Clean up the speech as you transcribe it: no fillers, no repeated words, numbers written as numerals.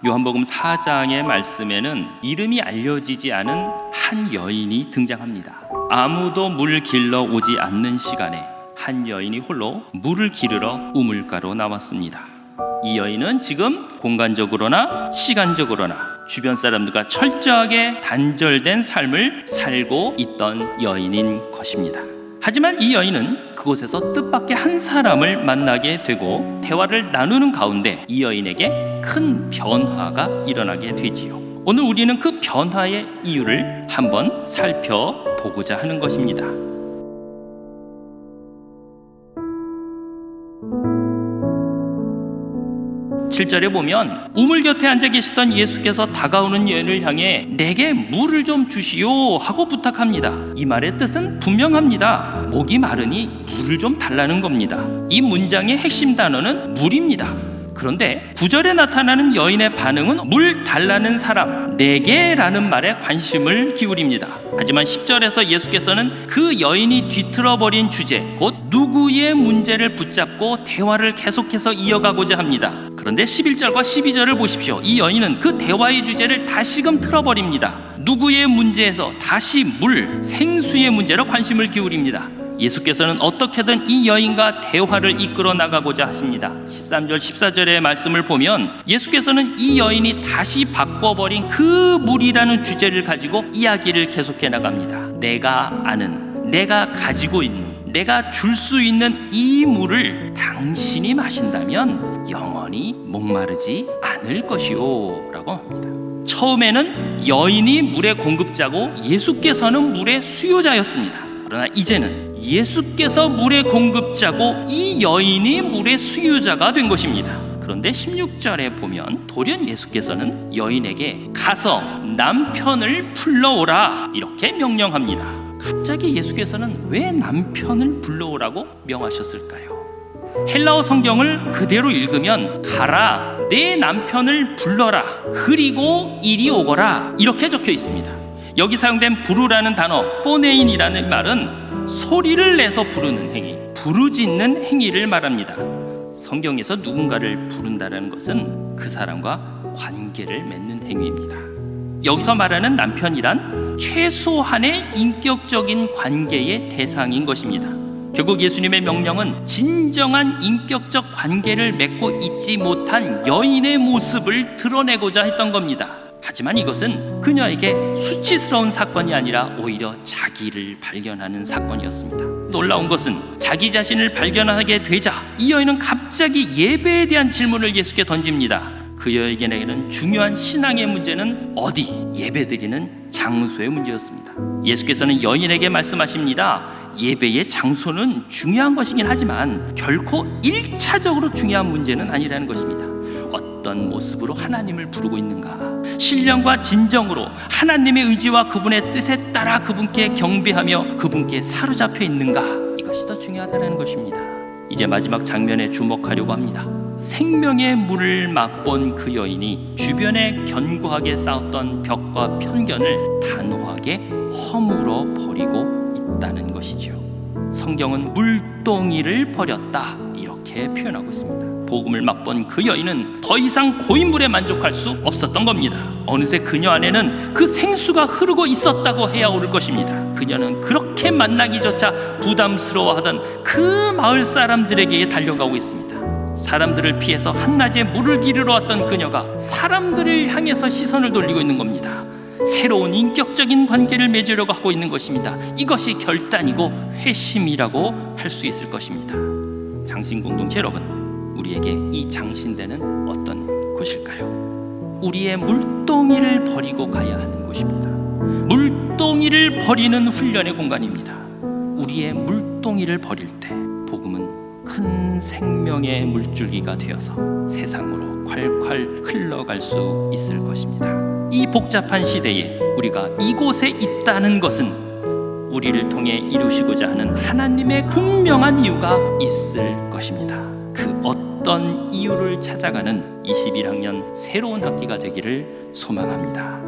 요한복음 4장의 말씀에는 이름이 알려지지 않은 한 여인이 등장합니다. 아무도 물 길러 오지 않는 시간에 한 여인이 홀로 물을 기르러 우물가로 나왔습니다. 이 여인은 지금 공간적으로나 시간적으로나 주변 사람들과 철저하게 단절된 삶을 살고 있던 여인인 것입니다. 하지만 이 여인은 그곳에서 뜻밖의 한 사람을 만나게 되고 대화를 나누는 가운데 이 여인에게 큰 변화가 일어나게 되지요. 오늘 우리는 그 변화의 이유를 한번 살펴보고자 하는 것입니다. 7절에 보면 우물 곁에 앉아 계시던 예수께서 다가오는 여인을 향해 내게 물을 좀 주시오 하고 부탁합니다. 이 말의 뜻은 분명합니다. 목이 마르니 물을 좀 달라는 겁니다. 이 문장의 핵심 단어는 물입니다. 그런데 9절에 나타나는 여인의 반응은 물 달라는 사람, 내게라는 말에 관심을 기울입니다. 하지만 10절에서 예수께서는 그 여인이 뒤틀어버린 주제, 곧 누구의 문제를 붙잡고 대화를 계속해서 이어가고자 합니다. 그런데 11절과 12절을 보십시오. 이 여인은 그 대화의 주제를 다시금 틀어버립니다. 누구의 문제에서 다시 물, 생수의 문제로 관심을 기울입니다. 예수께서는 어떻게든 이 여인과 대화를 이끌어 나가고자 하십니다. 13절, 14절의 말씀을 보면 예수께서는 이 여인이 다시 바꿔버린 그 물이라는 주제를 가지고 이야기를 계속해 나갑니다. 내가 아는, 내가 가지고 있는, 내가 줄 수 있는 이 물을 당신이 마신다면 영원히 목마르지 않을 것이요 라고 합니다. 처음에는 여인이 물의 공급자고 예수께서는 물의 수요자였습니다. 그러나 이제는 예수께서 물의 공급자고 이 여인이 물의 수요자가 된 것입니다. 그런데 16절에 보면 돌연 예수께서는 여인에게 가서 남편을 불러오라 이렇게 명령합니다. 갑자기 예수께서는 왜 남편을 불러오라고 명하셨을까요? 헬라어 성경을 그대로 읽으면 가라, 내 남편을 불러라, 그리고 이리 오거라 이렇게 적혀 있습니다. 여기 사용된 부르라는 단어, 포네인이라는 말은 소리를 내서 부르는 행위, 부르짖는 행위를 말합니다. 성경에서 누군가를 부른다는 것은 그 사람과 관계를 맺는 행위입니다. 여기서 말하는 남편이란 최소한의 인격적인 관계의 대상인 것입니다. 결국 예수님의 명령은 진정한 인격적 관계를 맺고 있지 못한 여인의 모습을 드러내고자 했던 겁니다. 하지만 이것은 그녀에게 수치스러운 사건이 아니라 오히려 자기를 발견하는 사건이었습니다. 놀라운 것은 자기 자신을 발견하게 되자 이 여인은 갑자기 예배에 대한 질문을 예수께 던집니다. 그 여인에게는 중요한 신앙의 문제는 어디, 예배드리는 장소의 문제였습니다. 예수께서는 여인에게 말씀하십니다. 예배의 장소는 중요한 것이긴 하지만 결코 1차적으로 중요한 문제는 아니라는 것입니다. 어떤 모습으로 하나님을 부르고 있는가, 신령과 진정으로 하나님의 의지와 그분의 뜻에 따라 그분께 경배하며 그분께 사로잡혀 있는가, 이것이 더 중요하다는 것입니다. 이제 마지막 장면에 주목하려고 합니다. 생명의 물을 맛본 그 여인이 주변에 견고하게 쌓았던 벽과 편견을 단호하게 허물어 버리고 있다는 것이죠. 성경은 물동이를 버렸다 이렇게 표현하고 있습니다. 복음을 맛본 그 여인은 더 이상 고인물에 만족할 수 없었던 겁니다. 어느새 그녀 안에는 그 생수가 흐르고 있었다고 해야 옳을 것입니다. 그녀는 그렇게 만나기조차 부담스러워하던 그 마을 사람들에게 달려가고 있습니다. 사람들을 피해서 한낮에 물을 기르러 왔던 그녀가 사람들을 향해서 시선을 돌리고 있는 겁니다. 새로운 인격적인 관계를 맺으려고 하고 있는 것입니다. 이것이 결단이고 회심이라고 할 수 있을 것입니다. 장신 공동체 여러분, 우리에게 이 장신대는 어떤 곳일까요? 우리의 물동이를 버리고 가야 하는 곳입니다. 물동이를 버리는 훈련의 공간입니다. 우리의 물동이를 버릴 때 복음은 큰 생명의 물줄기가 되어서 세상으로 콸콸 흘러갈 수 있을 것입니다. 이 복잡한 시대에 우리가 이곳에 있다는 것은 우리를 통해 이루시고자 하는 하나님의 분명한 이유가 있을 것입니다. 그 어떤 이유를 찾아가는 21학년 새로운 학기가 되기를 소망합니다.